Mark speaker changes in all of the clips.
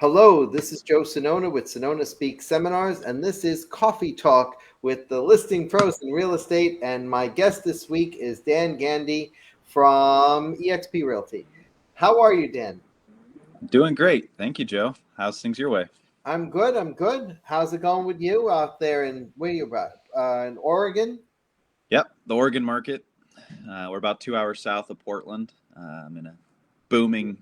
Speaker 1: Hello, this is Joe Sonona with Sonona Speaks Seminars, and this is Coffee Talk with the listing pros in real estate. And my guest this week is Dan Gandee from eXp Realty. How are you, Dan?
Speaker 2: Doing great. Thank you, Joe. How's things your way?
Speaker 1: I'm good. I'm good. How's it going with you out there in where you at? In Oregon?
Speaker 2: Yep, the Oregon market. We're about 2 hours south of Portland. I'm in a booming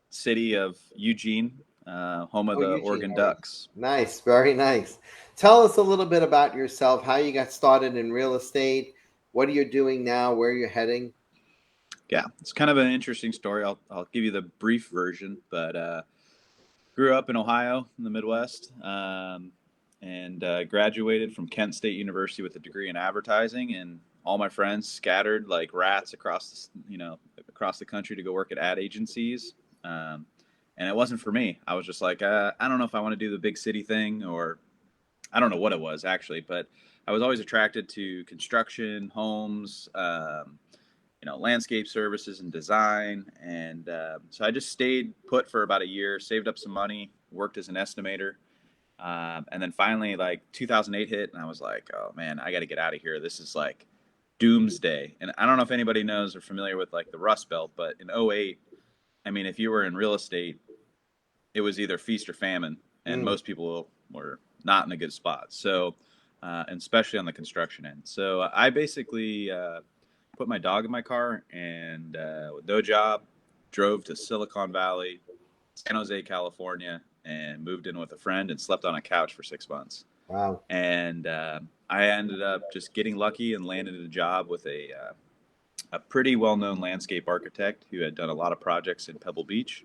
Speaker 2: city of Eugene, home of
Speaker 1: Oh,
Speaker 2: the
Speaker 1: Eugene,
Speaker 2: Oregon
Speaker 1: Oregon.
Speaker 2: Ducks.
Speaker 1: Nice, very nice. Tell us a little bit about yourself, how you got started in real estate, what are you doing now, where you're heading?
Speaker 2: Yeah, it's kind of an interesting story. I'll give you the brief version, but grew up in Ohio in the Midwest, and graduated from Kent State University with a degree in advertising. And all my friends scattered like rats across the country to go work at ad agencies. And it wasn't for me. I was just like, I don't know if I want to do the big city thing, or I don't know what it was actually, but I was always attracted to construction, homes, landscape services and design. And so I just stayed put for about a year, saved up some money, worked as an estimator. And then finally, like 2008 hit, and I was like, oh man, I got to get out of here. This is like doomsday. And I don't know if anybody knows or familiar with like the Rust Belt, but in '08, I mean, if you were in real estate, it was either feast or famine, and
Speaker 1: Mm.
Speaker 2: most people were not in a good spot. So, and especially on the construction end. So I basically put my dog in my car and with no job, drove to Silicon Valley, San Jose, California, and moved in with a friend and slept on a couch for 6 months.
Speaker 1: Wow.
Speaker 2: And I ended up just getting lucky and landed a job with a pretty well-known landscape architect who had done a lot of projects in Pebble Beach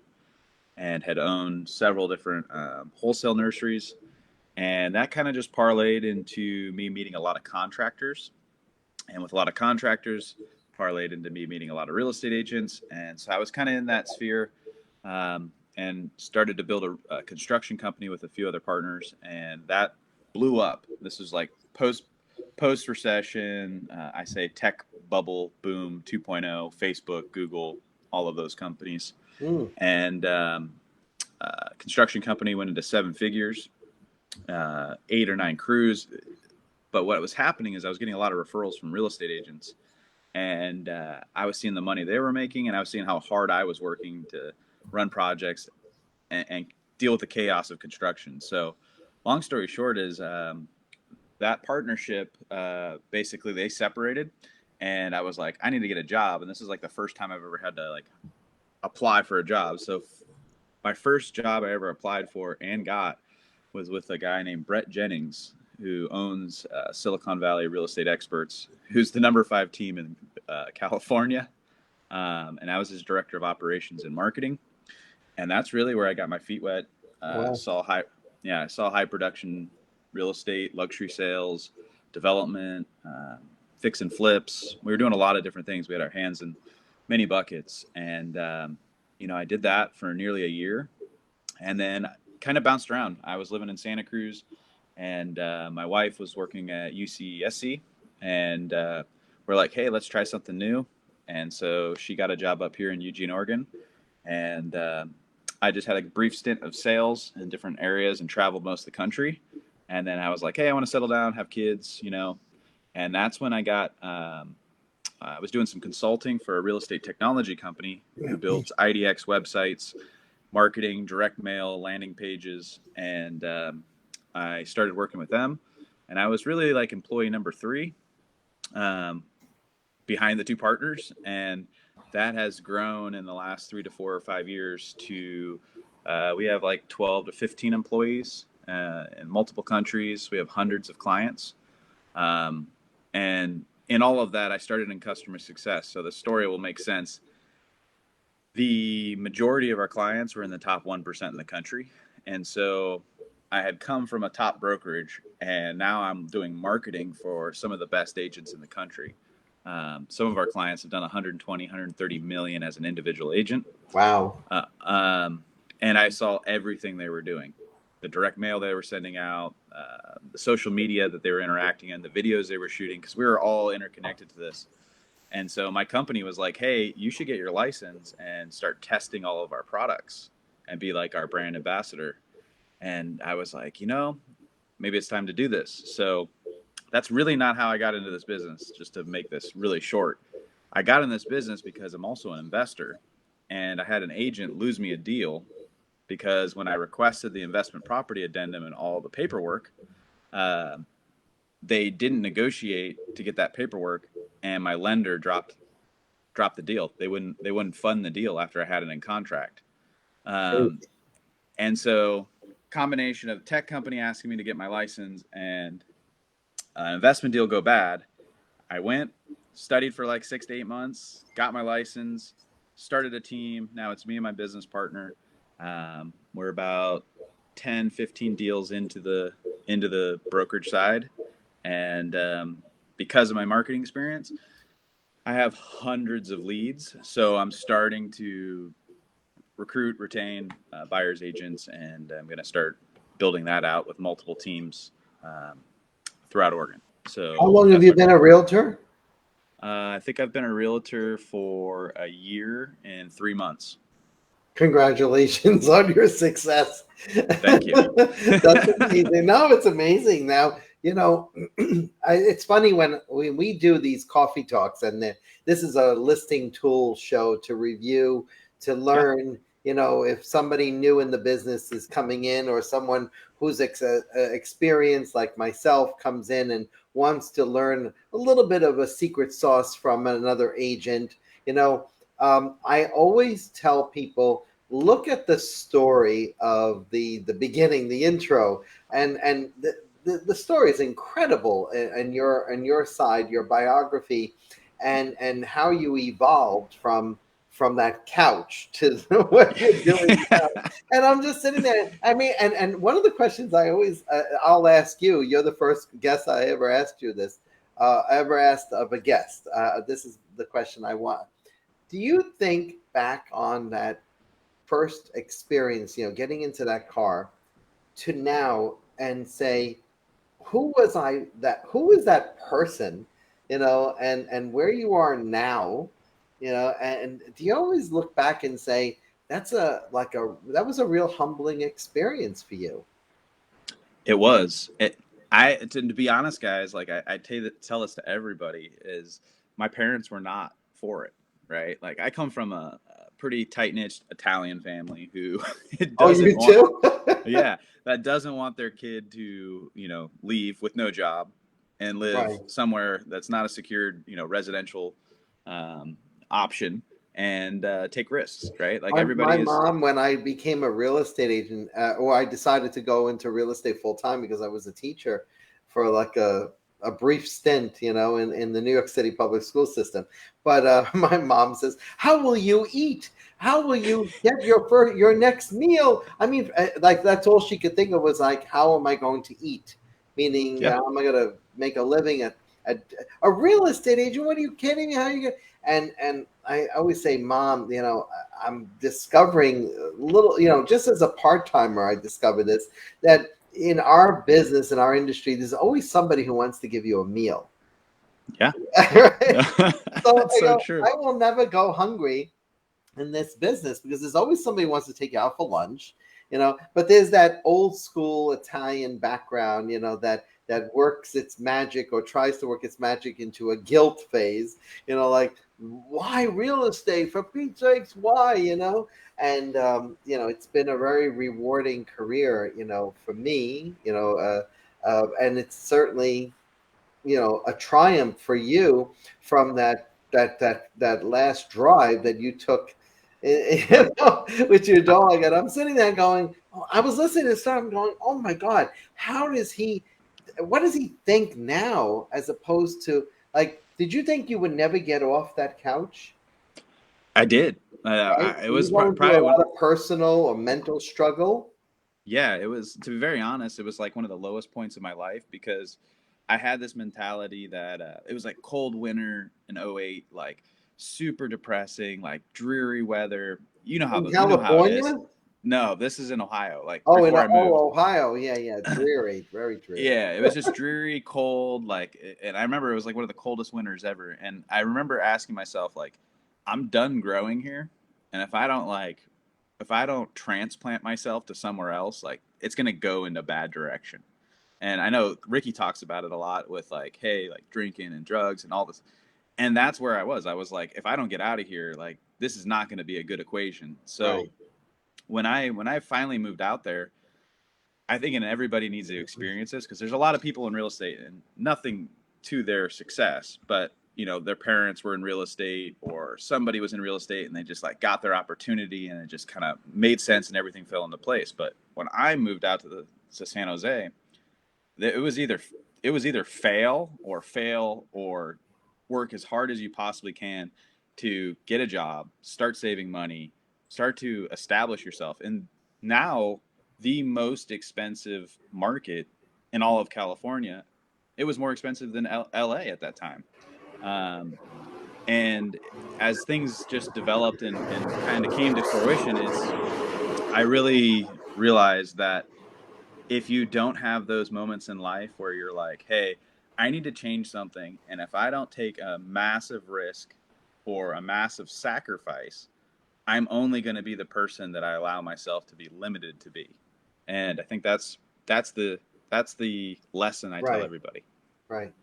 Speaker 2: and had owned several different wholesale nurseries. And that kind of just parlayed into me meeting a lot of contractors. And with a lot of contractors, parlayed into me meeting a lot of real estate agents. And so I was kind of in that sphere, and started to build a construction company with a few other partners. And that blew up. This was like post recession, I say tech bubble boom 2.0, Facebook, Google, all of those companies.
Speaker 1: Mm.
Speaker 2: And construction company went into seven figures, 8 or 9 crews. But what was happening is I was getting a lot of referrals from real estate agents, and I was seeing the money they were making, and I was seeing how hard I was working to run projects and deal with the chaos of construction. So, long story short is that partnership, basically they separated, and I was like, I need to get a job, and this is like the first time I've ever had to like apply for a job. So my first job I ever applied for and got was with a guy named Brett Jennings, who owns Silicon Valley Real Estate Experts, who's the number 5 team in California. And I was his director of operations and marketing. And that's really where I got my feet wet.
Speaker 1: Wow.
Speaker 2: I saw high production real estate, luxury sales, development, fix and flips. We were doing a lot of different things. We had our hands in many buckets. And, I did that for nearly a year, and then kind of bounced around. I was living in Santa Cruz, and my wife was working at UCSC, and we're like, hey, let's try something new. And so she got a job up here in Eugene, Oregon, and I just had a brief stint of sales in different areas and traveled most of the country. And then I was like, hey, I want to settle down, have kids, and that's when I was doing some consulting for a real estate technology company who builds IDX websites, marketing, direct mail, landing pages, and I started working with them. And I was really like employee number 3, um, behind the 2 partners, and that has grown in the last 3 to 4 or 5 years to we have like 12 to 15 employees in multiple countries. We have hundreds of clients, and in all of that, I started in customer success. So the story will make sense. The majority of our clients were in the top 1% in the country. And so I had come from a top brokerage, and now I'm doing marketing for some of the best agents in the country. Some of our clients have done 120, 130 million as an individual agent.
Speaker 1: Wow.
Speaker 2: And I saw everything they were doing, the direct mail they were sending out, the social media that they were interacting in, the videos they were shooting, because we were all interconnected to this. And so my company was like, hey, you should get your license and start testing all of our products. and be like our brand ambassador. And I was like, you know, maybe it's time to do this. So that's really not how I got into this business, just to make this really short. I got in this business because I'm also an investor, and I had an agent lose me a deal because when I requested the investment property addendum and all the paperwork, uh, they didn't negotiate to get that paperwork, and my lender dropped the deal. They wouldn't fund the deal after I had it in contract. Um, and so, combination of tech company asking me to get my license and investment deal go bad, I went, studied for like 6 to 8 months, got my license, started a team. Now it's me and my business partner. We're about 10, 15 deals into the brokerage side, and because of my marketing experience, I have hundreds of leads. So I'm starting to recruit, retain buyers agents, and I'm going to start building that out with multiple teams um, throughout Oregon.
Speaker 1: How
Speaker 2: So
Speaker 1: long have
Speaker 2: that's
Speaker 1: you
Speaker 2: my
Speaker 1: been
Speaker 2: goal.
Speaker 1: a realtor?
Speaker 2: I think I've been a realtor for a year and 3 months.
Speaker 1: Congratulations on your success.
Speaker 2: Thank you.
Speaker 1: That's amazing. No, it's amazing. Now, it's funny when we do these coffee talks, and this is a listing tool show to review, to
Speaker 2: Yeah.
Speaker 1: learn, if somebody new in the business is coming in, or someone who's experienced like myself comes in and wants to learn a little bit of a secret sauce from another agent. I always tell people, look at the story of the beginning, the intro, and the story is incredible, and your side, your biography, and how you evolved from that couch to what you're doing now. And I'm just sitting there. I mean, and one of the questions I always I'll ask you. You're the first guest I ever asked you this. I ever asked of a guest. This is the question I want. Do you think back on that first experience, getting into that car, to now, and say, who is that person, and where you are now, and do you always look back and say, that was a real humbling experience for you?
Speaker 2: It was. To be honest, guys, like I tell this to everybody, is my parents were not for it, right? Like I come from a pretty tight knit Italian family who it
Speaker 1: Oh,
Speaker 2: doesn't
Speaker 1: you
Speaker 2: want,
Speaker 1: too?
Speaker 2: yeah, that doesn't want their kid to, leave with no job and live
Speaker 1: Right.
Speaker 2: somewhere that's not a secured, residential um, option, and take risks, right? Like
Speaker 1: My
Speaker 2: everybody is,
Speaker 1: mom, when I became a real estate agent, or I decided to go into real estate full time because I was a teacher for like a brief stint, in the New York City public school system. But my mom says, "How will you eat? How will you get your next meal?" I mean, like that's all she could think of was like, "How am I going to eat?" Meaning,
Speaker 2: yeah.
Speaker 1: how am I going to make a living at a real estate agent? What are you kidding me? How you get? And I always say, Mom, I'm discovering a little, just as a part timer, I discovered this, that in our business, in our industry, there's always somebody who wants to give you a meal.
Speaker 2: Yeah.
Speaker 1: Right? So
Speaker 2: That's so true.
Speaker 1: I will never go hungry in this business because there's always somebody who wants to take you out for lunch, but there's that old school Italian background, that works its magic, or tries to work its magic into a guilt phase, like, why real estate, for Pete's sakes, why, and it's been a very rewarding career, for me, and it's certainly, a triumph for you from that last drive that you took,
Speaker 2: Yeah.
Speaker 1: with your dog. And I'm sitting there going, oh, I was listening to stuff, I'm going, oh my God, what does he think now, as opposed to, like, did you think you would never get off that couch?
Speaker 2: I did.
Speaker 1: Right?
Speaker 2: It
Speaker 1: Were you
Speaker 2: was
Speaker 1: going through
Speaker 2: probably
Speaker 1: a lot
Speaker 2: one.
Speaker 1: of personal or mental struggle?
Speaker 2: Yeah, it was. To be very honest, it was like one of the lowest points of my life because I had this mentality that it was like cold winter in '08, like super depressing, like dreary weather.
Speaker 1: In
Speaker 2: You know how it is.
Speaker 1: California?
Speaker 2: No, this is in Ohio, like
Speaker 1: Oh,
Speaker 2: before I moved.
Speaker 1: Ohio. Yeah, yeah. Dreary, very dreary.
Speaker 2: Yeah, it was just dreary, cold, like, and I remember it was like one of the coldest winters ever. And I remember asking myself, like, I'm done growing here, and if I don't like if I don't transplant myself to somewhere else, like it's going to go in a bad direction. And I know Ricky talks about it a lot with like, hey, like drinking and drugs and all this. And that's where I was. I was like, if I don't get out of here, like this is not going to be a good equation. So
Speaker 1: Right.
Speaker 2: when I finally moved out there, I think, and everybody needs to experience this because there's a lot of people in real estate and nothing to their success, but their parents were in real estate or somebody was in real estate and they just like got their opportunity and it just kind of made sense and everything fell into place. But when I moved out to San Jose, it was either fail or work as hard as you possibly can to get a job, start saving money, start to establish yourself. And now the most expensive market in all of California, it was more expensive than LA at that time. Um, and as things just developed and kind of came to fruition, I really realized that if you don't have those moments in life where you're like, hey, I need to change something, and if I don't take a massive risk or a massive sacrifice, I'm only going to be the person that I allow myself to be limited to be. And I think that's the that's the lesson I tell
Speaker 1: Right.
Speaker 2: everybody.
Speaker 1: Right.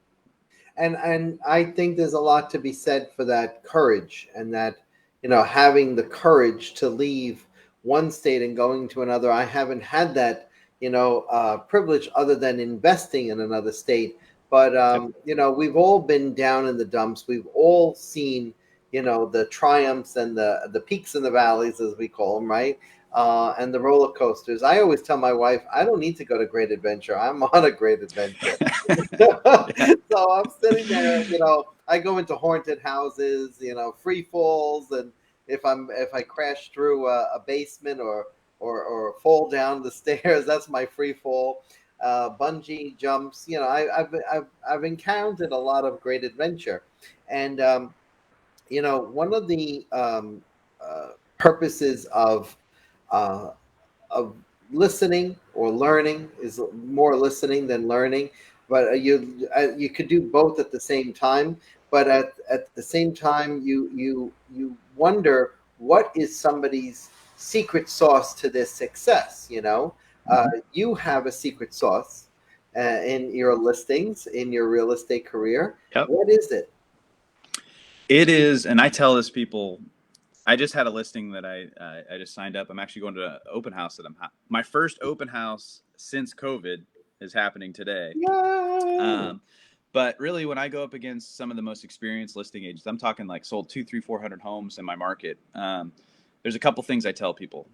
Speaker 1: And I think there's a lot to be said for that courage, and that having the courage to leave one state and going to another. I haven't had that privilege other than investing in another state. But
Speaker 2: Yep.
Speaker 1: we've all been down in the dumps. We've all seen the triumphs and the peaks and the valleys, as we call them, right? And the roller coasters. I always tell my wife, I don't need to go to Great Adventure. I'm on a great adventure.
Speaker 2: Yeah.
Speaker 1: So I'm sitting there, I go into haunted houses, free falls, and if I crash through a basement or fall down the stairs, that's my free fall. Bungee jumps, I've encountered a lot of great adventure, and one of the purposes uh, of listening or learning is more listening than learning, but you could do both at the same time. But at the same time, you wonder what is somebody's secret sauce to their success.
Speaker 2: Mm-hmm.
Speaker 1: You have a secret sauce in your listings, in your real estate career.
Speaker 2: Yep.
Speaker 1: What is it?
Speaker 2: It is, and I tell this people. I just had a listing that I just signed up. I'm actually going to an open house that my first open house since COVID is happening today.
Speaker 1: Yay!
Speaker 2: Um, but really, when I go up against some of the most experienced listing agents, I'm talking like sold 2, 3, 400 homes in my market. There's a couple things I tell people.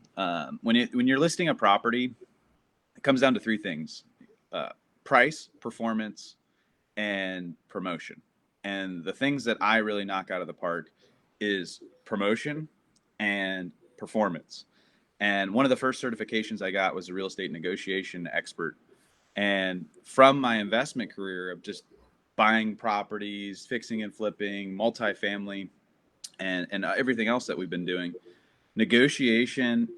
Speaker 2: When you're listing a property, it comes down to three things: uh, price, performance, and promotion. And the things that I really knock out of the park is promotion and performance. And one of the first certifications I got was a real estate negotiation expert. And from my investment career of just buying properties, fixing and flipping, multifamily, and everything else that we've been doing, negotiation,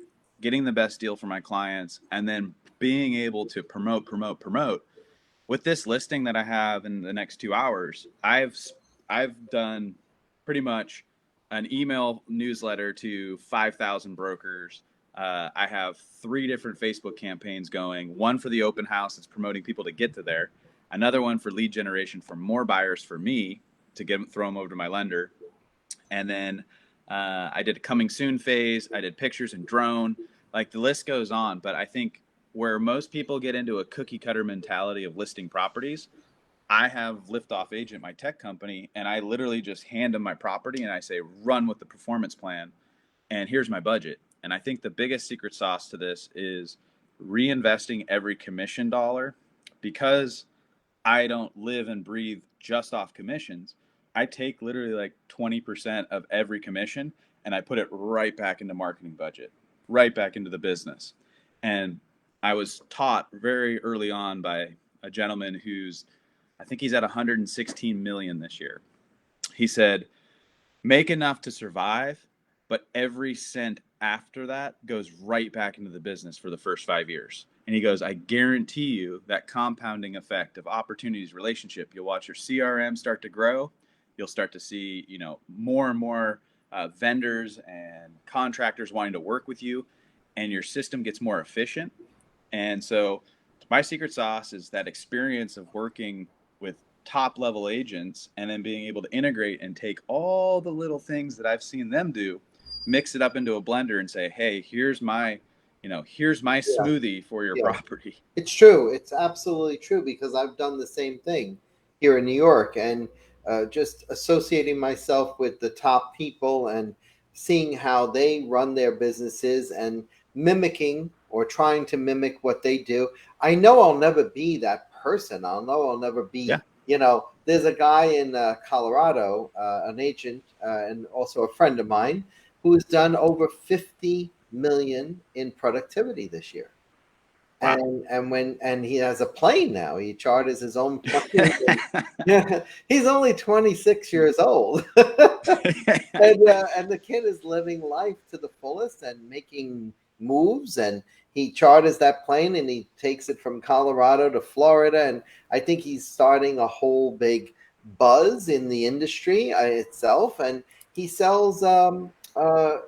Speaker 2: getting the best deal for my clients, and then being able to promote. With this listing that I have in the next 2 hours, I've done pretty much an email newsletter to 5,000 brokers. I have 3 different Facebook campaigns going. One for the open house that's promoting people to get to there. Another one for lead generation for more buyers for me to throw them over to my lender. And then I did a coming soon phase. I did pictures and drone. Like the list goes on. But I think where most people get into a cookie cutter mentality of listing properties, I have Liftoff Agent, my tech company, and I literally just hand them my property and I say, run with the performance plan. And here's my budget. And I think the biggest secret sauce to this is reinvesting every commission dollar, because I don't live and breathe just off commissions. I take literally like 20% of every commission and I put it right back into marketing budget, right back into the business. And I was taught very early on by a gentleman I think he's at 116 million this year. He said, make enough to survive, but every cent after that goes right back into the business for the first 5 years. And he goes, I guarantee you that compounding effect of opportunities, relationship, you'll watch your CRM start to grow. You'll start to see, more and more vendors and contractors wanting to work with you. and your system gets more efficient. And so my secret sauce is that experience of working with top level agents and then being able to integrate and take all the little things that I've seen them do, mix it up into a blender and say, hey, here's my
Speaker 1: Yeah.
Speaker 2: smoothie for your
Speaker 1: Yeah.
Speaker 2: property.
Speaker 1: It's true. It's absolutely true because I've done the same thing here in New York, and just associating myself with the top people and seeing how they run their businesses and mimicking or trying to mimic what they do. I know I'll never be that person. I'll never
Speaker 2: Yeah.
Speaker 1: be, there's a guy in Colorado, an agent and also a friend of mine, who has done over 50 million in productivity this year.
Speaker 2: Wow.
Speaker 1: And he has a plane now. He charters his own plane. And, yeah, he's only 26 years old, and the kid is living life to the fullest and making moves. And he charters that plane and he takes it from Colorado to Florida. And I think he's starting a whole big buzz in the industry itself. And he sells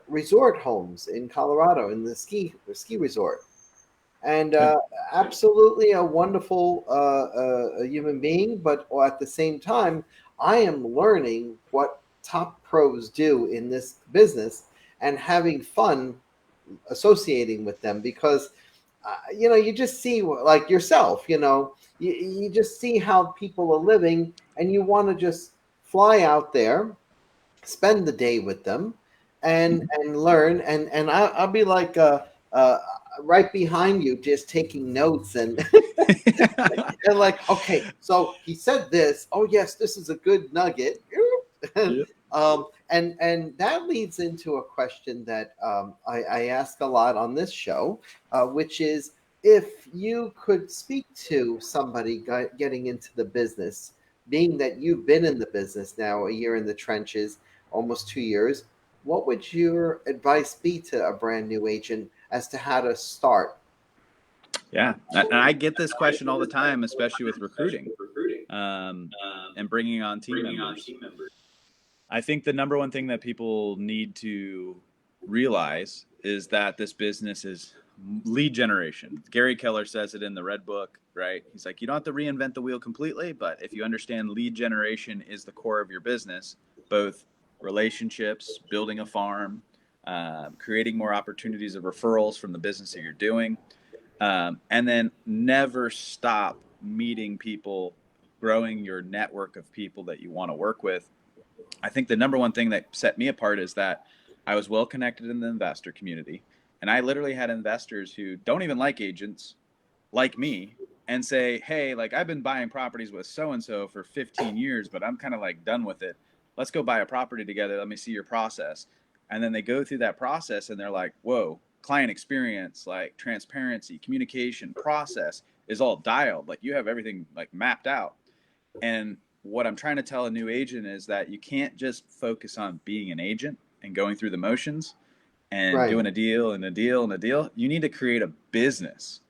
Speaker 1: resort homes in Colorado in the ski resort, and
Speaker 2: Good.
Speaker 1: absolutely a wonderful a human being. But at the same time, I am learning what top pros do in this business and having fun associating with them because you just see, like yourself, you just see how people are living, and you want to just fly out there, spend the day with them, and
Speaker 2: Mhm.
Speaker 1: learn. And I'll be like uh, right behind you, just taking notes and and like, okay, so he said this. Oh yes, this is a good nugget.
Speaker 2: Yep.
Speaker 1: And that leads into a question that I ask a lot on this show, which is, if you could speak to somebody getting into the business, being that you've been in the business now a year in the trenches, almost 2 years, what would your advice be to a brand new agent as to how to start?
Speaker 2: Yeah. And I get this question all the time, especially with recruiting, um, and bringing on team members. I think the number one thing that people need to realize is that this business is lead generation. Gary Keller says it in the Red Book, right? He's like, you don't have to reinvent the wheel completely, but if you understand lead generation is the core of your business, both relationships, building a farm, creating more opportunities of referrals from the business that you're doing, and then never stop meeting people, growing your network of people that you want to work with. I think the number one thing that set me apart is that I was well connected in the investor community. And I literally had investors who don't even like agents, like me, and say, hey, like I've been buying properties with so and so for 15 years, but I'm kind of like done with it. Let's go buy a property together. Let me see your process. And then they go through that process and they're like, whoa, client experience, like transparency, communication, process is all dialed. Like you have everything like mapped out. And what I'm trying to tell a new agent is that you can't just focus on being an agent and going through the motions and
Speaker 1: Right.
Speaker 2: doing a deal and a deal and a deal. You need to create a business.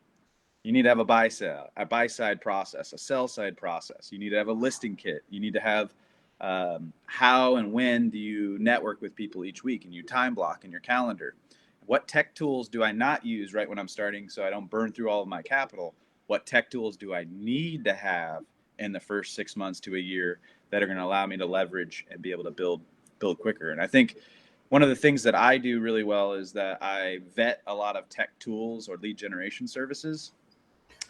Speaker 2: You need to have a buy side process, a sell side process. You need to have a listing kit. You need to have how and when do you network with people each week, and you time block in your calendar. What tech tools do I not use right when I'm starting so I don't burn through all of my capital? What tech tools do I need to have in the first 6 months to a year that are going to allow me to leverage and be able to build quicker? And I think one of the things that I do really well is that I vet a lot of tech tools or lead generation services,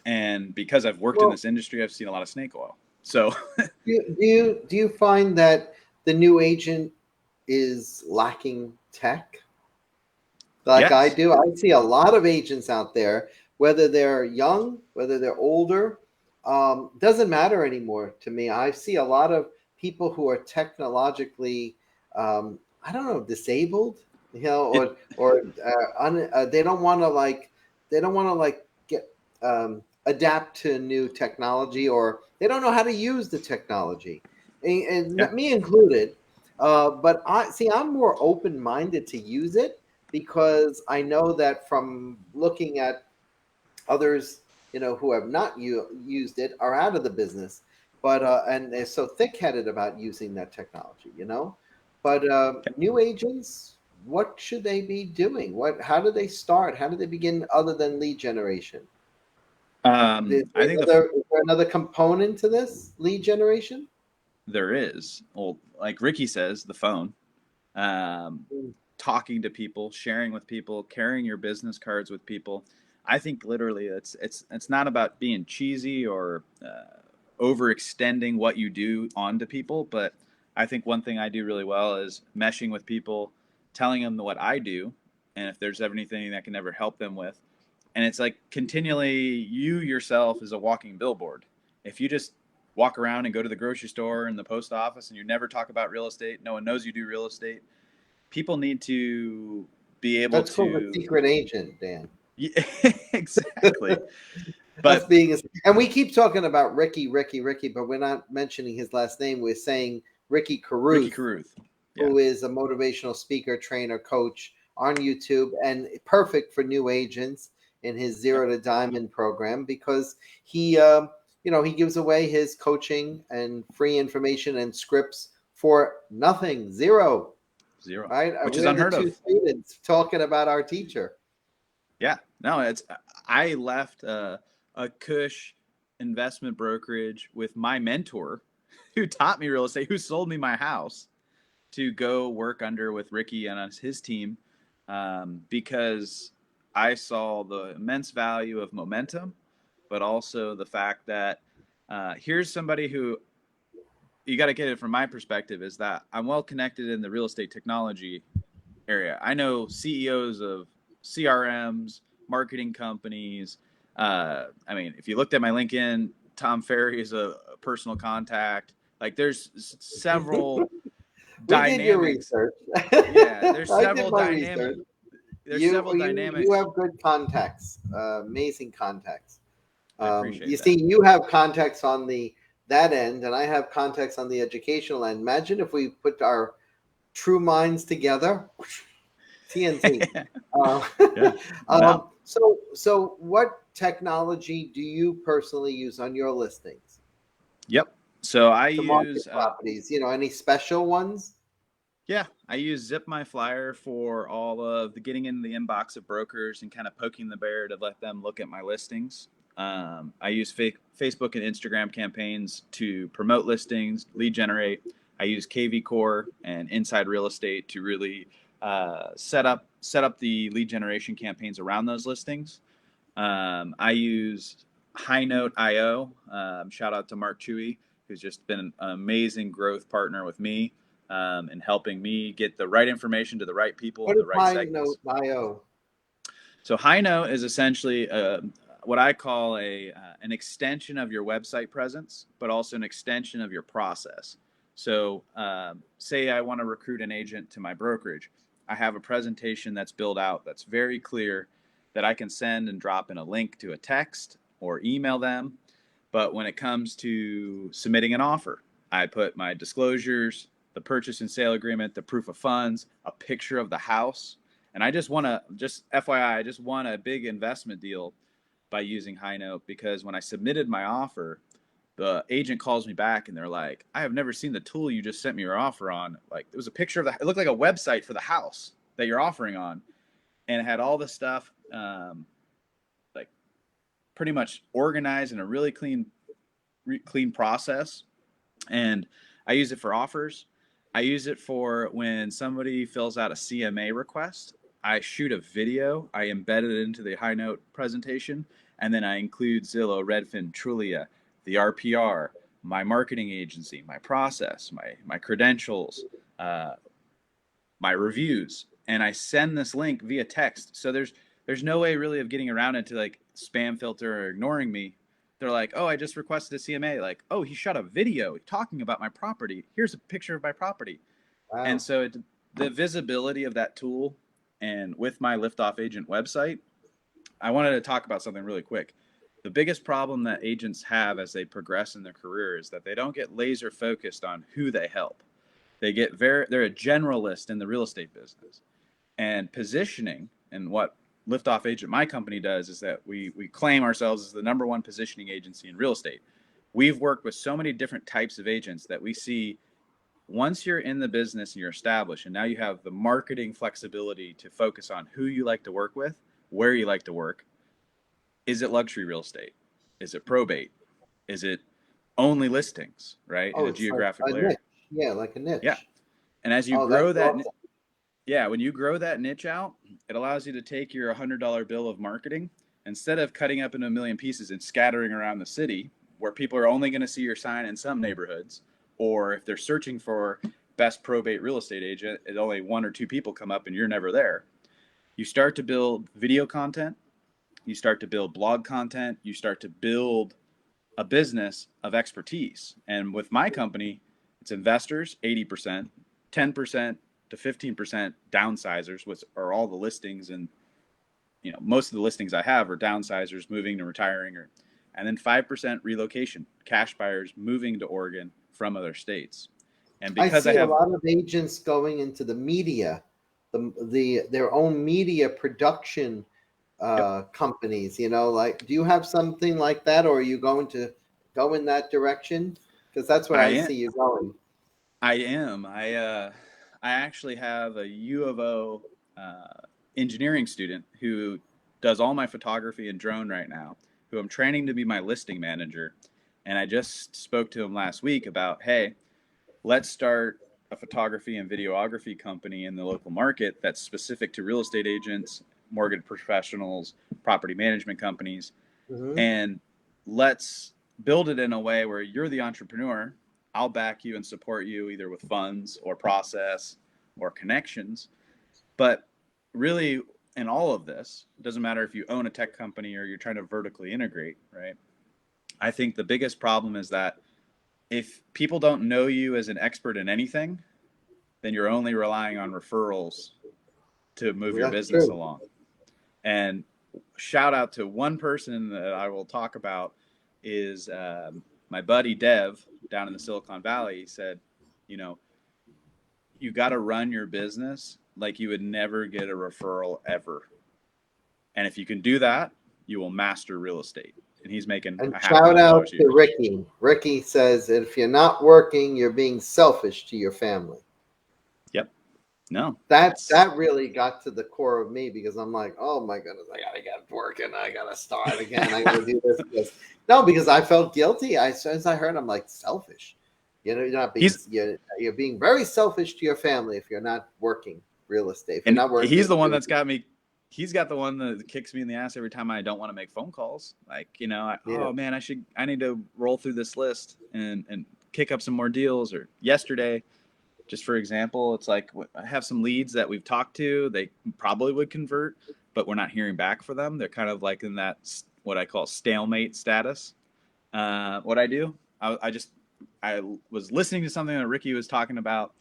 Speaker 2: and because I've worked in
Speaker 1: Well,
Speaker 2: this industry, I've seen a lot of snake oil. So
Speaker 1: do you find that the new agent is lacking tech? Like I
Speaker 2: yes,
Speaker 1: do, I see a lot of agents out there, whether they're young, whether they're older, doesn't matter anymore to me. I see a lot of people who are technologically, I don't know, disabled,
Speaker 2: it
Speaker 1: they don't want to get adapt to new technology, or they don't know how to use the technology,
Speaker 2: yeah.
Speaker 1: and me included. But I'm more open minded to use it because I know that from looking at others, who have not used it are out of the business, but and they're so thick headed about using that technology. But new agents, what should they be doing? How do they start? How do they begin other than lead generation?
Speaker 2: I think
Speaker 1: Is there another component to this lead generation?
Speaker 2: there is, well, like Ricky says, the phone. Um,
Speaker 1: Mm.
Speaker 2: Talking to people, sharing with people, carrying your business cards with people. I think literally it's not about being cheesy or overextending what you do onto people, but I think one thing I do really well is meshing with people, telling them what I do, and if there's ever anything that can ever help them with. And it's like continually, you yourself is a walking billboard. If you just walk around and go to the grocery store and the post office and you never talk about real estate, no one knows you do real estate. People need to be able
Speaker 1: That's called a
Speaker 2: to.
Speaker 1: secret agent, Dan.
Speaker 2: Yeah, exactly.
Speaker 1: Us
Speaker 2: But
Speaker 1: being, and we keep talking about Ricky, but we're not mentioning his last name. We're saying Ricky
Speaker 2: Ricky
Speaker 1: Caruth,
Speaker 2: Caruth, yeah,
Speaker 1: who is a motivational speaker, trainer, coach on YouTube, and perfect for new agents in his
Speaker 2: yep,
Speaker 1: Zero to Diamond program because he, he gives away his coaching and free information and scripts for nothing, zero.
Speaker 2: zero,
Speaker 1: Right?
Speaker 2: which is
Speaker 1: We're the
Speaker 2: unheard
Speaker 1: two
Speaker 2: of.
Speaker 1: students talking about our teacher.
Speaker 2: Yeah, no, it's I left a Cush investment brokerage with my mentor, who taught me real estate, who sold me my house, to go work under with Ricky and his team, because I saw the immense value of momentum, but also the fact that here's somebody who, you got to get it from my perspective, is that I'm well connected in the real estate technology area. I know CEOs of CRMs, marketing companies. I mean, if you looked at my LinkedIn, Tom Ferry is a personal contact. Like, there's several
Speaker 1: We did your
Speaker 2: dynamics.
Speaker 1: research.
Speaker 2: Yeah, there's
Speaker 1: I did
Speaker 2: several
Speaker 1: my
Speaker 2: dynamic.
Speaker 1: research.
Speaker 2: There's
Speaker 1: You
Speaker 2: several
Speaker 1: you you
Speaker 2: dynamics.
Speaker 1: have good contacts, amazing contacts.
Speaker 2: I
Speaker 1: You
Speaker 2: appreciate that.
Speaker 1: see, you have contacts on the that end, and I have contacts on the educational end. Imagine if we put our true minds together, TNT. Uh,
Speaker 2: Yeah. No.
Speaker 1: so what technology do you personally use on your listings
Speaker 2: Yep. So I
Speaker 1: to market
Speaker 2: use
Speaker 1: properties? Any special ones?
Speaker 2: yeah, I use Zip My Flyer for all of the getting into the inbox of brokers and kind of poking the bear to let them look at my listings. I use Facebook and Instagram campaigns to promote listings, lead generate. I use KV Core and Inside Real Estate to really set up the lead generation campaigns around those listings. I use High Note IO. Shout out to Mark Chewy, who's just been an amazing growth partner with me, and helping me get the right information to the right people
Speaker 1: What
Speaker 2: in the
Speaker 1: is
Speaker 2: right
Speaker 1: High
Speaker 2: segments.
Speaker 1: Note IO?
Speaker 2: So High Note is essentially what I call an extension of your website presence, but also an extension of your process. So say I want to recruit an agent to my brokerage. I have a presentation that's built out, that's very clear, that I can send and drop in a link to a text or email them. But when it comes to submitting an offer, I put my disclosures, the purchase and sale agreement, the proof of funds, a picture of the house. And I just FYI, I just won a big investment deal by using High Note, because when I submitted my offer, the agent calls me back and they're like, I have never seen the tool you just sent me your offer on. Like, it was a picture of it looked like a website for the house that you're offering on. And it had all the stuff, like pretty much organized in a really clean process. And I use it for offers. I use it for when somebody fills out a CMA request. I shoot a video, I embed it into the High Note presentation, and then I include Zillow, Redfin, Trulia, the RPR, my marketing agency, my process, my credentials, uh, my reviews, and I send this link via text. So there's no way really of getting around it to like spam filter or ignoring me. They're like, oh, I just requested a CMA. Like, oh, he shot a video talking about my property. Here's a picture of my property. And
Speaker 1: Wow.
Speaker 2: so the visibility of that tool, and with my Liftoff Agent website, I wanted to talk about something really quick. The biggest problem that agents have as they progress in their career is that they don't get laser focused on who they help. They're a generalist in the real estate business. And positioning, and what Liftoff Agent, my company, does is that we claim ourselves as the number one positioning agency in real estate. We've worked with so many different types of agents that we see once you're in the business and you're established, and now you have the marketing flexibility to focus on who you like to work with, where you like to work. Is it luxury real estate? Is it probate? Is it only listings, right? In
Speaker 1: Oh,
Speaker 2: a
Speaker 1: it's like
Speaker 2: geographical
Speaker 1: a
Speaker 2: area?
Speaker 1: niche. Yeah, like a
Speaker 2: Yeah.
Speaker 1: niche.
Speaker 2: And as you
Speaker 1: Oh, that's
Speaker 2: grow that,
Speaker 1: awesome.
Speaker 2: yeah, when you grow that niche out, it allows you to take your $100 bill of marketing, instead of cutting up into a million pieces and scattering around the city where people are only going to see your sign in some neighborhoods, or if they're searching for best probate real estate agent, and only one or two people come up and you're never there. You start to build video content, you start to build blog content, you start to build a business of expertise. And with my company, it's investors, 80%, 10% to 15% downsizers, which are all the listings. And, most of the listings I have are downsizers moving to retiring, and then 5% relocation, cash buyers moving to Oregon from other states. And
Speaker 1: I
Speaker 2: because I
Speaker 1: see a
Speaker 2: have,
Speaker 1: lot of agents going into the media, their own media production
Speaker 2: yep,
Speaker 1: companies. Like, do you have something like that, or are you going to go in that direction? Because that's where
Speaker 2: I
Speaker 1: I
Speaker 2: am,
Speaker 1: see you going.
Speaker 2: I actually have a U of O engineering student who does all my photography and drone right now, who I'm training to be my listing manager. And I just spoke to him last week about, hey, let's start a photography and videography company in the local market that's specific to real estate agents, mortgage professionals, property management companies,
Speaker 1: Hmm.
Speaker 2: and let's build it in a way where you're the entrepreneur. I'll back you and support you either with funds or process or connections. But really, in all of this, it doesn't matter if you own a tech company or you're trying to vertically integrate, right? I think the biggest problem is that if people don't know you as an expert in anything, then you're only relying on referrals to move your
Speaker 1: That's
Speaker 2: business
Speaker 1: true.
Speaker 2: along. And shout out to one person that I will talk about is my buddy Dev down in the Silicon Valley. He said, you know, you got to run your business like you would never get a referral ever. And if you can do that, you will master real estate. And he's making
Speaker 1: And
Speaker 2: a half
Speaker 1: shout
Speaker 2: million
Speaker 1: out
Speaker 2: dollars a
Speaker 1: to
Speaker 2: year.
Speaker 1: Ricky. Ricky says that if you're not working, you're being selfish to your family.
Speaker 2: Yep. No,
Speaker 1: That
Speaker 2: it's
Speaker 1: that really got to the core of me, because I'm like, oh my goodness, I gotta get working, I gotta start again, I gotta do this. No, because I felt guilty. As soon as I heard, I'm like, selfish. You're not being,
Speaker 2: he's
Speaker 1: you're being very selfish to your family if you're not working real estate. If you're
Speaker 2: and
Speaker 1: not working
Speaker 2: he's
Speaker 1: with
Speaker 2: the one
Speaker 1: real
Speaker 2: that's
Speaker 1: estate.
Speaker 2: got me. He's got the one that kicks me in the ass every time I don't want to make phone calls. Like,
Speaker 1: Yeah.
Speaker 2: oh man, I need to roll through this list and kick up some more deals. Or yesterday, just for example, it's like I have some leads that we've talked to. They probably would convert, but we're not hearing back for them. They're kind of like in that what I call stalemate status. What I do, I was listening to something that Ricky was talking about.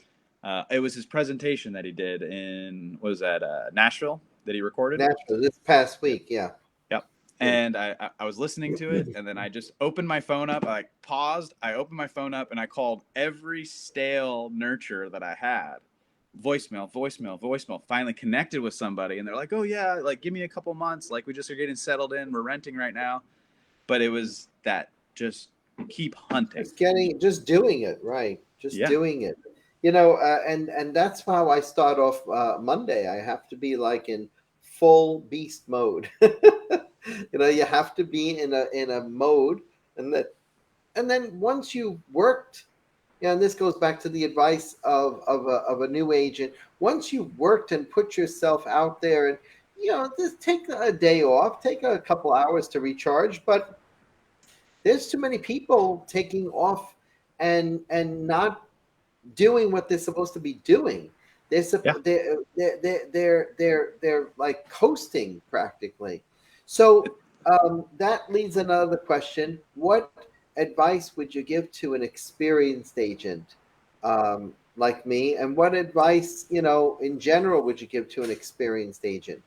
Speaker 2: It was his presentation that he did in, what was that, Nashville, that he recorded.
Speaker 1: Naturally, this past week, yeah.
Speaker 2: Yep.
Speaker 1: Yeah.
Speaker 2: And I was listening to it, and then I just opened my phone up. I paused. I opened my phone up, and I called every stale nurture that I had. Voicemail, voicemail, voicemail. Finally connected with somebody, and they're like, "Oh yeah, like give me a couple months. Like we just are getting settled in. We're renting right now." But it was that just keep hunting.
Speaker 1: Just doing it right, just
Speaker 2: Yeah.
Speaker 1: doing it. And that's how I start off Monday. I have to be like in full beast mode. You have to be in a mode, and then once you worked, and this goes back to the advice of a new agent. Once you've worked and put yourself out there, and just take a day off, take a couple hours to recharge. But there's too many people taking off and not doing what they're supposed to be doing. They're
Speaker 2: Yeah.
Speaker 1: they're like coasting practically. So that leads another question: what advice would you give to an experienced agent like me, and what advice, in general, would you give to an experienced agent?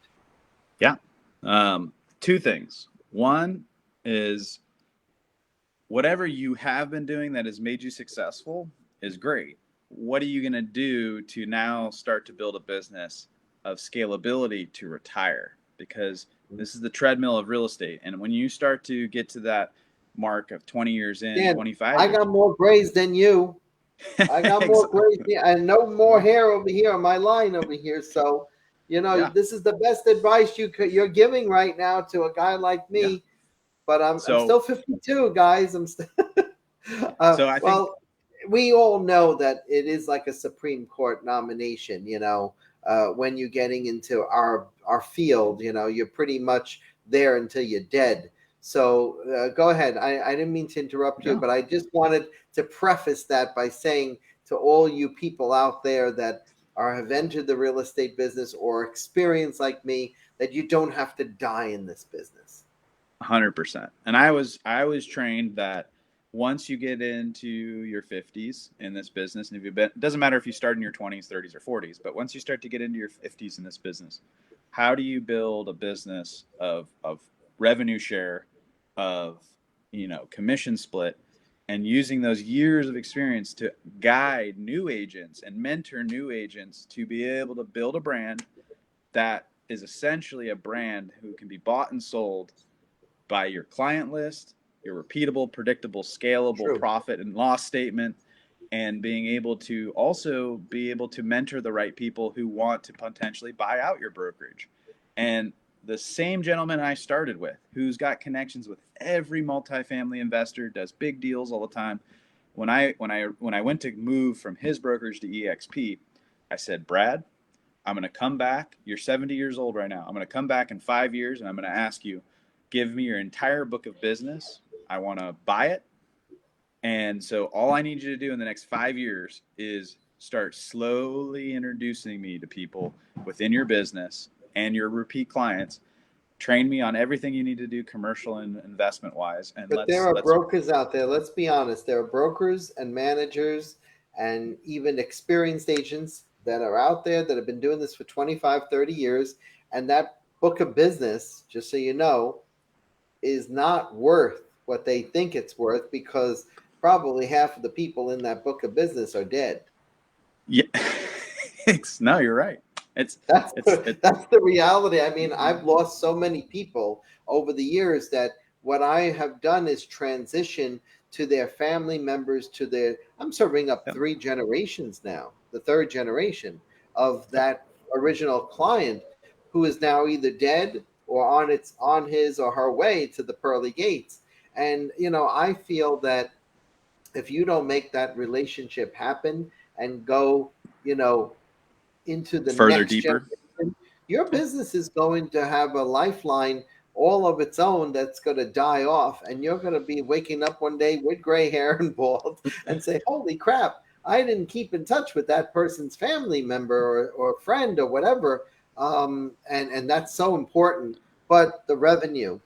Speaker 2: Yeah. Two things. One is whatever you have been doing that has made you successful is great. What are you going to do to now start to build a business of scalability to retire? Because this is the treadmill of real estate. And when you start to get to that mark of 20 years in,
Speaker 1: Dan,
Speaker 2: 25
Speaker 1: I
Speaker 2: years,
Speaker 1: got more braids than you. I got more gray and no more hair over here on my line over here. So,
Speaker 2: Yeah.
Speaker 1: this is the best advice you're giving right now to a guy like
Speaker 2: Yeah.
Speaker 1: me. But I'm
Speaker 2: So,
Speaker 1: still 52, guys. I'm still.
Speaker 2: so I think,
Speaker 1: Well, we all know that it is like a Supreme Court nomination. When you're getting into our field, you're pretty much there until you're dead. So go ahead. I didn't mean to interrupt you,
Speaker 2: no,
Speaker 1: but I just wanted to preface that by saying to all you people out there that have entered the real estate business or experience like me that you don't have to die in this business.
Speaker 2: 100%. And I was trained that once you get into your 50s in this business, and if you've been, it doesn't matter if you start in your 20s, 30s, or 40s, but once you start to get into your 50s in this business, how do you build a business of revenue share, of commission split, and using those years of experience to guide new agents and mentor new agents to be able to build a brand that is essentially a brand who can be bought and sold by your client list, your repeatable, predictable, scalable
Speaker 1: True.
Speaker 2: profit and loss statement, and being able to also be able to mentor the right people who want to potentially buy out your brokerage. And the same gentleman I started with, who's got connections with every multifamily investor, does big deals all the time. When I went to move from his brokerage to EXP, I said, Brad, I'm going to come back. You're 70 years old right now. I'm going to come back in 5 years and I'm going to ask you, give me your entire book of business. I want to buy it. And so all I need you to do in the next 5 years is start slowly introducing me to people within your business and your repeat clients. Train me on everything you need to do commercial and investment wise. And
Speaker 1: But there
Speaker 2: let's,
Speaker 1: are
Speaker 2: let's,
Speaker 1: brokers out there. Let's be honest. There are brokers and managers and even experienced agents that are out there that have been doing this for 25, 30 years. And that book of business, just so you know, is not worth what they think it's worth because probably half of the people in that book of business are dead.
Speaker 2: yeah, no, you're right. It's,
Speaker 1: That's
Speaker 2: it's,
Speaker 1: the,
Speaker 2: it,
Speaker 1: that's the reality. I mean, I've lost so many people over the years that what I have done is transition to their family members, to their. I'm serving up
Speaker 2: yep,
Speaker 1: 3 generations now, the third generation of
Speaker 2: yep.
Speaker 1: that original client who is now either dead or on his or her way to the pearly gates. And I feel that if you don't make that relationship happen and go, you know, into the
Speaker 2: Further
Speaker 1: next
Speaker 2: deeper.
Speaker 1: generation, your
Speaker 2: Yeah.
Speaker 1: business is going to have a lifeline all of its own that's going to die off. And you're going to be waking up one day with gray hair and bald and say, holy crap, I didn't keep in touch with that person's family member or friend or whatever. And that's so important. But the revenue,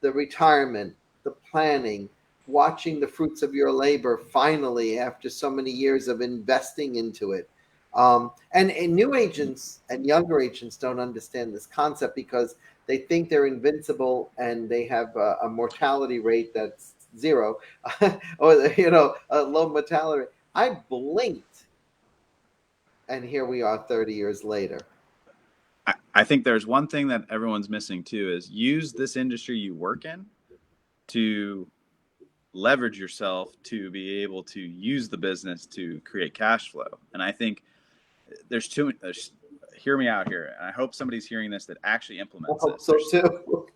Speaker 1: the retirement, the planning, watching the fruits of your labor finally after so many years of investing into it. And new agents and younger agents don't understand this concept because they think they're invincible and they have a mortality rate that's zero, or a low mortality rate. I blinked, and here we are 30 years later.
Speaker 2: I think there's one thing that everyone's missing too is use this industry you work in to leverage yourself to be able to use the business to create cash flow. And I think there's hear me out here. And I hope somebody's hearing this that actually
Speaker 1: I
Speaker 2: implements
Speaker 1: hope
Speaker 2: this.
Speaker 1: so too.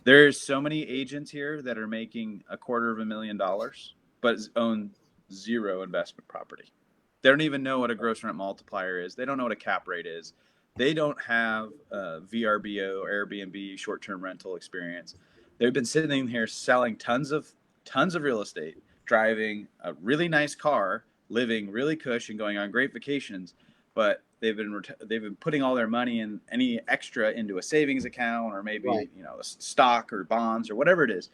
Speaker 2: There's so many agents here that are making $250,000 but own zero investment property. They don't even know what a gross rent multiplier is. They don't know what a cap rate is. They don't have VRBO, Airbnb, short-term rental experience. They've been sitting here selling tons of real estate, driving a really nice car, living really cush and going on great vacations, but they've been putting all their money and any extra into a savings account or
Speaker 1: Right.
Speaker 2: maybe a stock or bonds or whatever it is.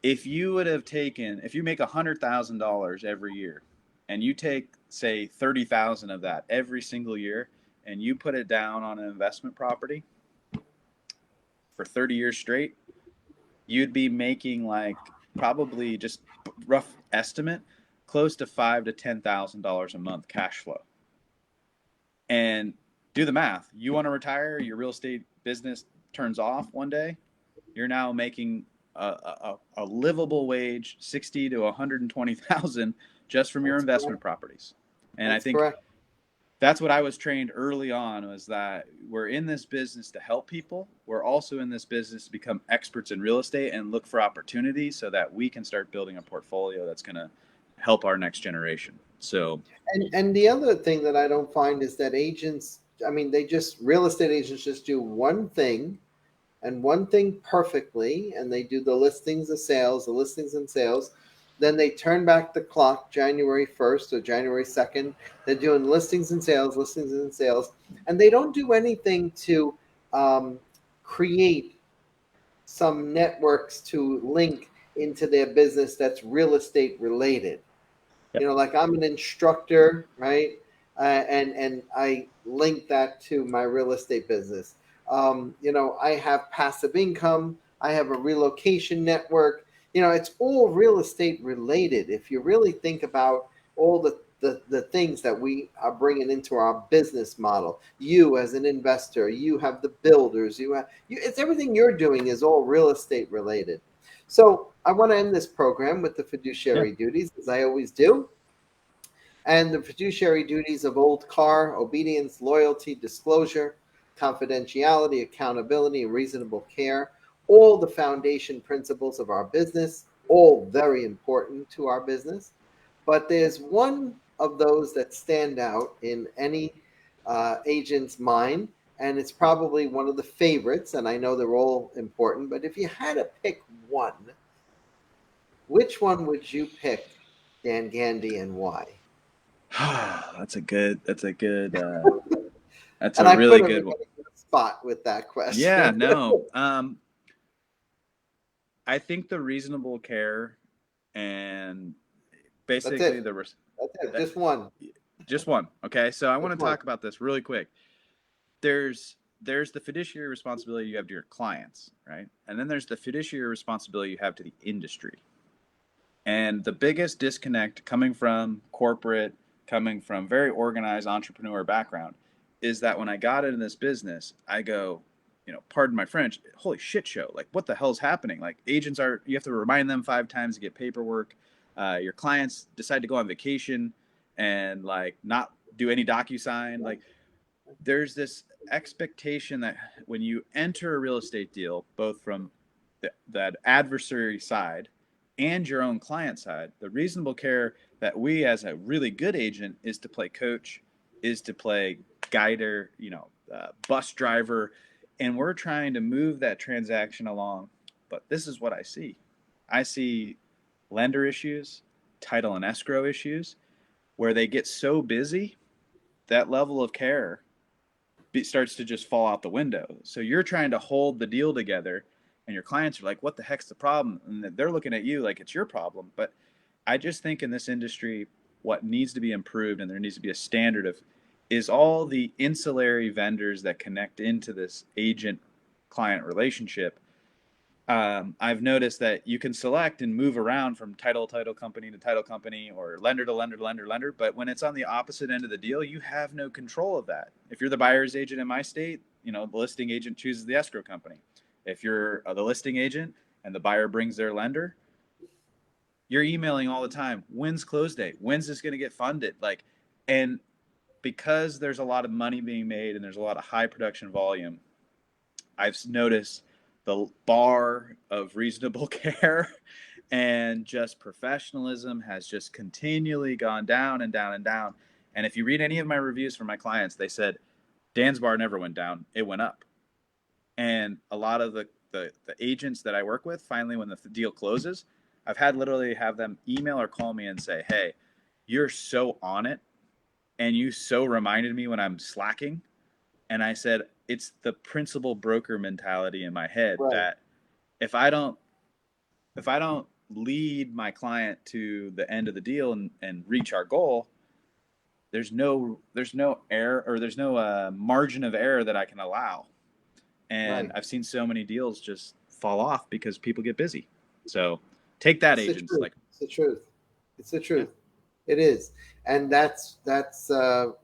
Speaker 2: If you make $100,000 every year, and you take say 30,000 of that every single year, and you put it down on an investment property for 30 years straight, you'd be making like probably just rough estimate close to $5,000 to $10,000 a month cash flow. And do the math. You want to retire, your real estate business turns off one day, you're now making a livable wage, 60 to 120,000 just from your
Speaker 1: That's
Speaker 2: investment
Speaker 1: correct.
Speaker 2: properties. And I
Speaker 1: That's
Speaker 2: think
Speaker 1: correct.
Speaker 2: that's what I was trained early on, was that we're in this business to help people. We're also in this business to become experts in real estate and look for opportunities so that we can start building a portfolio that's going to help our next generation. So,
Speaker 1: And the other thing that I don't find is that agents, I mean, real estate agents just do one thing and one thing perfectly, and they do the listings and sales. Then they turn back the clock January 1st or January 2nd. They're doing listings and sales, and they don't do anything to um, create some networks to link into their business that's real estate related.
Speaker 2: yep.
Speaker 1: Like I'm an instructor, right? And I link that to my real estate business. I have passive income. I have a relocation network. It's all real estate related. If you really think about all the things that we are bringing into our business model, you as an investor, you have the builders, it's everything you're doing is all real estate related. So I want to end this program with the
Speaker 2: Yeah.
Speaker 1: fiduciary duties, as I always do. And the fiduciary duties of Old Car: obedience, loyalty, disclosure, confidentiality, accountability, and reasonable care. All the foundation principles of our business, all very important to our business. But there's one of those that stand out in any agent's mind, and it's probably one of the favorites. And I know they're all important, but if you had to pick one, which one would you pick, Dan Gandee, and why?
Speaker 2: That's a good, that's
Speaker 1: And
Speaker 2: a
Speaker 1: I put
Speaker 2: really good one.
Speaker 1: everybody in a spot with that
Speaker 2: Yeah,
Speaker 1: question.
Speaker 2: no. I think the reasonable care and
Speaker 1: That's
Speaker 2: basically
Speaker 1: it. That's it.
Speaker 2: uh,
Speaker 1: Just one.
Speaker 2: just one. Okay, so I want
Speaker 1: Just
Speaker 2: to
Speaker 1: one.
Speaker 2: talk about this really quick. There's the fiduciary responsibility you have to your clients, right? And then there's the fiduciary responsibility you have to the industry. And the biggest disconnect coming from corporate, coming from very organized entrepreneur background, is that when I got into this business, I go, pardon my French, holy shit show. Like, what the hell's happening? Like, you have to remind them 5 times to get paperwork. Your clients decide to go on vacation and like not do any DocuSign. Like, there's this expectation that when you enter a real estate deal, both from that adversary side and your own client side, the reasonable care that we as a really good agent is to play coach, is to play guider, bus driver, and we're trying to move that transaction along. But this is what I see lender issues, title and escrow issues, where they get so busy, that level of care starts to just fall out the window. So you're trying to hold the deal together, and your clients are like, "What the heck's the problem?" And they're looking at you like it's your problem. But I just think in this industry, what needs to be improved, and there needs to be a standard of, is all the ancillary vendors that connect into this agent client relationship. I've noticed that you can select and move around from title company to title company, or lender to lender to lender to lender. But when it's on the opposite end of the deal, you have no control of that. If you're the buyer's agent in my state, the listing agent chooses the escrow company. If you're the listing agent and the buyer brings their lender, you're emailing all the time. When's close date? When's this going to get funded? Like, and because there's a lot of money being made and there's a lot of high production volume, I've noticed the bar of reasonable care and just professionalism has just continually gone down and down and down. And if you read any of my reviews from my clients, they said Dan's bar never went down, it went up. And a lot of the agents that I work with, finally, when the deal closes, I've had literally have them email or call me and say, "Hey, you're so on it, and you so reminded me when I'm slacking." And I said, it's the principal broker mentality in my head
Speaker 1: Right.
Speaker 2: that if I don't if I don't lead my client to the end of the deal and reach our goal, there's no error, or there's no margin of error that I can allow. And
Speaker 1: Right.
Speaker 2: I've seen so many deals just fall off because people get busy. So take that,
Speaker 1: It's the
Speaker 2: agents.
Speaker 1: truth.
Speaker 2: Like,
Speaker 1: It's the truth. It's the
Speaker 2: yeah,
Speaker 1: truth. It is. And that's the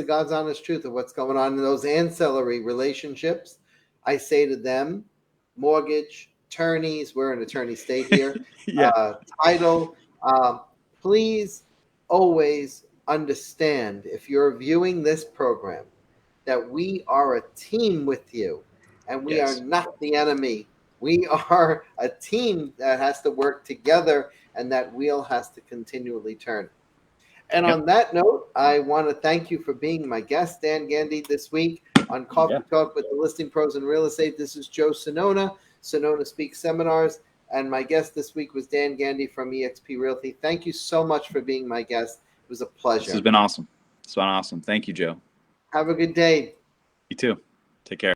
Speaker 1: God's honest truth of what's going on in those ancillary relationships. I say to them, mortgage, attorneys. We're an attorney state here.
Speaker 2: Yeah.
Speaker 1: Title. Please always understand, if you're viewing this program, that we are a team with you, and we are
Speaker 2: Yes.
Speaker 1: not the enemy. We are a team that has to work together, and that wheel has to continually turn. And
Speaker 2: Yep.
Speaker 1: on that note, I want to thank you for being my guest, Dan Gandee, this week on
Speaker 2: Yeah.
Speaker 1: Coffee Talk with the Listing Pros in Real Estate. This is Joe Sonona, Sonona Speaks Seminars, and my guest this week was Dan Gandee from eXp Realty. Thank you so much for being my guest. It was a
Speaker 2: This has
Speaker 1: pleasure.
Speaker 2: been awesome. It's been awesome. Thank you, Joe.
Speaker 1: Have a good day.
Speaker 2: You too. Take care.